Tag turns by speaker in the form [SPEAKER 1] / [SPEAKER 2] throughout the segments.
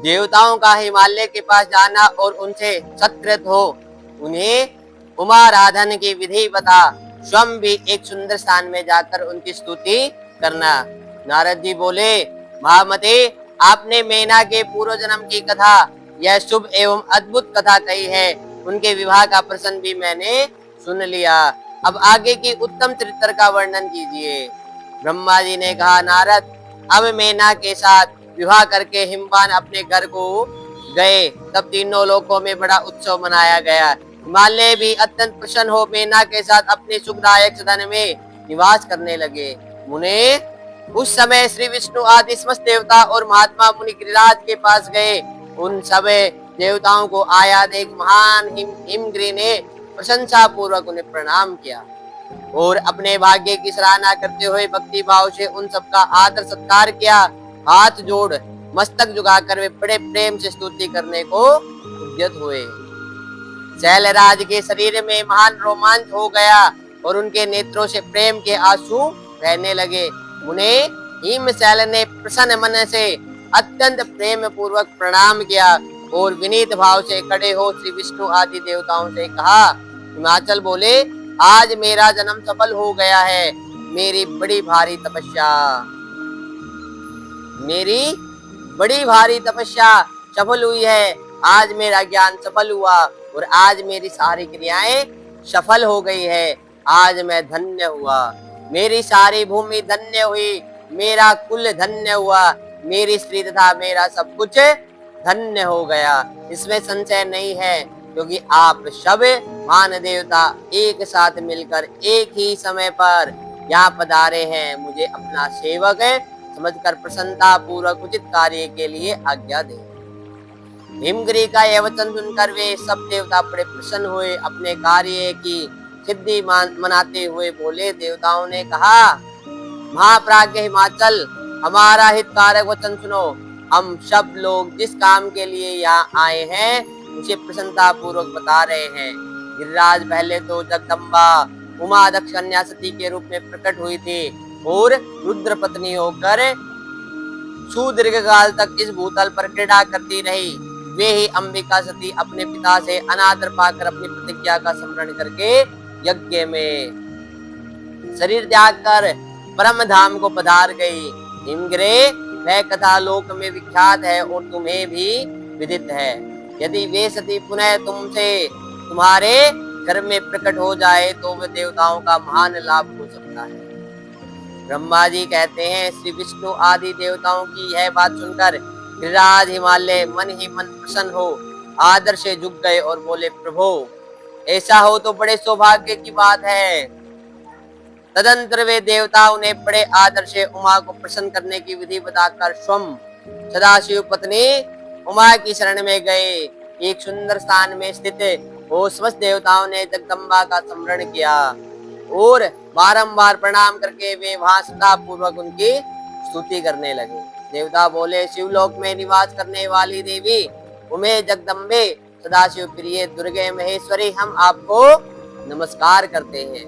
[SPEAKER 1] देवताओं का हिमालय के पास जाना और उनसे सत्कृत हो, उन्हें उमाराधन की विधि बता, स्वयं भी एक सुंदर स्थान में जाकर उनकी स्तुति करना। नारद जी बोले, महामते, आपने मैना के पूर्व जन्म की कथा, यह शुभ एवं अद्भुत कथा कही है। उनके विवाह का प्रसंग भी मैंने सुन लिया। अब आगे की उत्तम चरित्र का वर्णन कीजिए। ब्रह्मा जी ने कहा, नारद, अब मैना के साथ विवाह करके हिमवान अपने घर को गए। तब तीनों लोकों में बड़ा उत्सव मनाया गया। हिमालय भी अत्यंत प्रसन्न हो मैना के साथ अपने सुखदायक सदन में निवास करने लगे। मुने, उस समय श्री विष्णु आदि समस्त देवता और महात्मा मुनि गिरिराज के पास गए। उन सब देवताओं को आया देख महान हिमगिरि ने प्रशंसा पूर्वक उन्हें प्रणाम किया और अपने भाग्य की सराहना करते हुए भक्ति भाव से उन सबका आदर सत्कार किया। हाथ जोड़ मस्तक झुकाकर वे बड़े प्रेम से स्तुति करने को उद्यत हुए। शैलराज के शरीर में महान रोमांच हो गया और उनके नेत्रों से प्रेम के आंसू बहने लगे। उन्हें हिमशैल ने प्रसन्न मन से अत्यंत प्रेम पूर्वक प्रणाम किया और विनीत भाव से खड़े हो श्री विष्णु आदि देवताओं से कहा। हिमाचल बोले, आज मेरा जन्म सफल हो गया है। मेरी बड़ी भारी तपस्या सफल हुई है। आज मेरा ज्ञान सफल हुआ और आज मेरी सारी क्रियाएं सफल हो गई है। आज मैं धन्य हुआ, मेरी सारी भूमि धन्य हुई, मेरा कुल धन्य हुआ, मेरी स्त्री तथा मेरा सब कुछ धन्य हो गया। इसमें संशय नहीं है, क्योंकि आप सब महान देवता एक साथ मिलकर एक ही समय पर यहाँ पधारे हैं। मुझे अपना सेवक समझकर प्रसन्नता पूर्वक उचित कार्य के लिए आज्ञा दें। हिमगिरि का यह वचन सुनकर वे सब देवता बड़े प्रसन्न हुए। अपने कार्य की सिद्धि मनाते हुए बोले। देवताओं ने कहा, महाप्राज्ञ हिमाचल, हमारा हितकारक वचन सुनो। हम सब लोग जिस काम के लिए यहाँ आए हैं उसे प्रसन्नता पूर्वक बता रहे हैं। गिरिराज पहले तो जगदम्बा उमा दक्ष कन्या सती के रूप में प्रकट हुई थी और रुद्र पत्नी होकर सुदीर्घ काल तक इस भूतल पर क्रीड़ा करती रही। वे ही अंबिका सती अपने पिता से अनादर पाकर अपनी प्रतिज्ञा का स्मरण करके यज्ञ में शरीर त्याग कर परम धाम को पधार गई। हिमगिरे, वह कथा लोक में विख्यात है और तुम्हें भी विदित है। यदि वे सती पुनः तुमसे तुम्हारे घर में प्रकट हो जाए तो वे देवताओं का महान लाभ हो सकता है। ब्रह्मा जी कहते हैं, श्री विष्णु आदि देवताओं की यह बात सुनकर गिरिराज हिमालय मन ही मन प्रसन्न हो आदर से झुक गए और बोले, प्रभु, ऐसा हो तो बड़े सौभाग्य की बात है। तदंतर वे देवता उन्हें बड़े आदर से उमा को प्रसन्न करने की विधि बताकर स्वयं सदाशिव पत्नी उमा की शरण में गए। एक सुंदर स्थान में स्थित वो समस्त देवताओं ने जगदम्बा का स्मरण किया और बारंबार प्रणाम करके वे वहां सदा पूर्वक उनकी स्तुति करने लगे। देवता बोले, शिवलोक में निवास करने वाली देवी उमे जगदम्बे, सदाशिव प्रिय दुर्गे महेश्वरी, हम आपको नमस्कार करते हैं।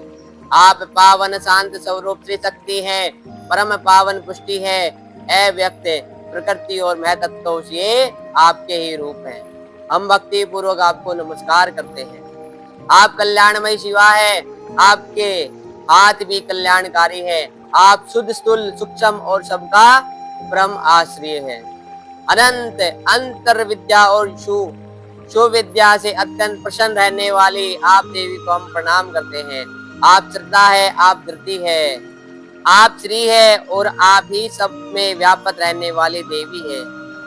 [SPEAKER 1] आप पावन शांत स्वरूप श्री शक्ति हैं, परम पावन पुष्टि है, अव्यक्त प्रकृति और महतत्व ये आपके ही रूप हैं। हम भक्ति पूर्वक आपको नमस्कार करते हैं। आप कल्याणमय शिवा है, आपके हाथ भी कल्याणकारी है। आप शुद्ध स्थूल सूक्ष्म और सबका परम आश्रय है। अनंत अंतर विद्या और सुविद्या से अत्यंत प्रसन्न रहने वाली आप देवी को हम प्रणाम करते हैं। आप श्रद्धा है, आप धृति है, आप श्री है और आप ही सब में व्यापक रहने वाली देवी है।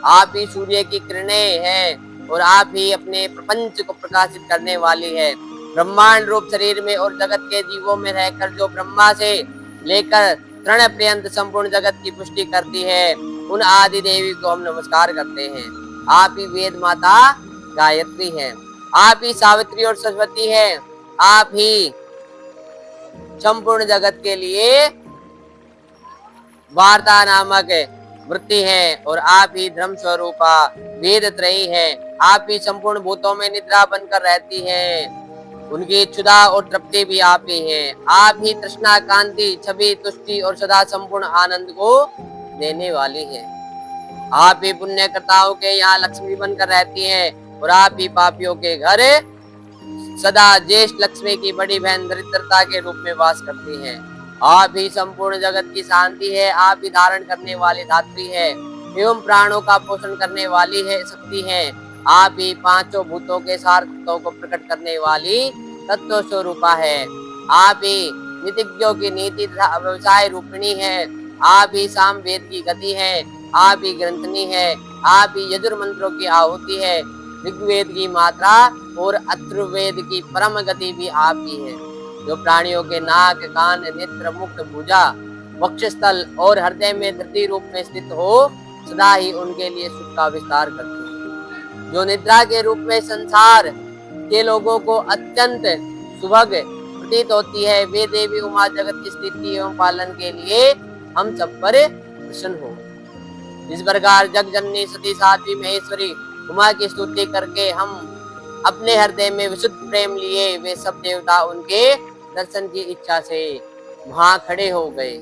[SPEAKER 1] आप ही सूर्य की किरणें हैं और आप ही अपने प्रपंच को प्रकाशित करने वाली है। ब्रह्मांड रूप शरीर में और जगत के जीवों में रहकर जो ब्रह्मा से लेकर तृण पर्यंत संपूर्ण जगत की पुष्टि करती है, उन आदि देवी को हम नमस्कार करते हैं। आप ही वेद माता गायत्री हैं, आप ही सावित्री और सरस्वती हैं, आप ही संपूर्ण जगत के लिए वार्ता नामक वृत्ति है और आप ही धर्म स्वरूपा वेद त्रयी है। आप ही संपूर्ण भूतों में निद्रा बनकर रहती हैं, उनकी क्षुधा और तृप्ति भी आप ही हैं। आप ही तृष्णा, कांति, छवि, तुष्टि और सदा संपूर्ण आनंद को देने वाली है। आप ही पुण्यकर्ताओं के यहाँ लक्ष्मी बनकर रहती हैं और आप ही पापियों के घर सदा ज्येष्ठ लक्ष्मी की बड़ी बहन दरिद्रता के रूप में वास करती हैं। आप ही संपूर्ण जगत की शांति है, आप ही धारण करने वाली धात्री है एवं प्राणों का पोषण करने वाली है शक्ति है। आप ही पांचों भूतों के सार तत्वों को प्रकट करने वाली तत्व स्वरूपा है। आप ही नीतिज्ञों की नीति तथा व्यवसाय रूपिणी है। आप ही साम वेद की गति है, आप ही ग्रंथनी है, आप ही यजुर मंत्रों की आहुति है, ऋग्वेद की मात्रा और अथर्ववेद की परम गति भी आप ही है, जो प्राणियों के नाक, कान, नेत्र, मुख, भुजा, वक्षस्थल और हृदय में धरती रूप में स्थित हो सदा ही उनके लिए सुख का विस्तार करती है। जो निद्रा के रूप में संसार के लोगों को अत्यंत सुभग प्रतीत होती है, वे देवी उमा जगत की स्थिति एवं पालन के लिए हम सब पर प्रसन्न हो। इस प्रकार जग जननी सती साध्वी महेश्वरी उमा की स्तुति करके हम अपने हृदय में विशुद्ध प्रेम लिए वे सब देवता उनके दर्शन की इच्छा से वहां खड़े हो गए।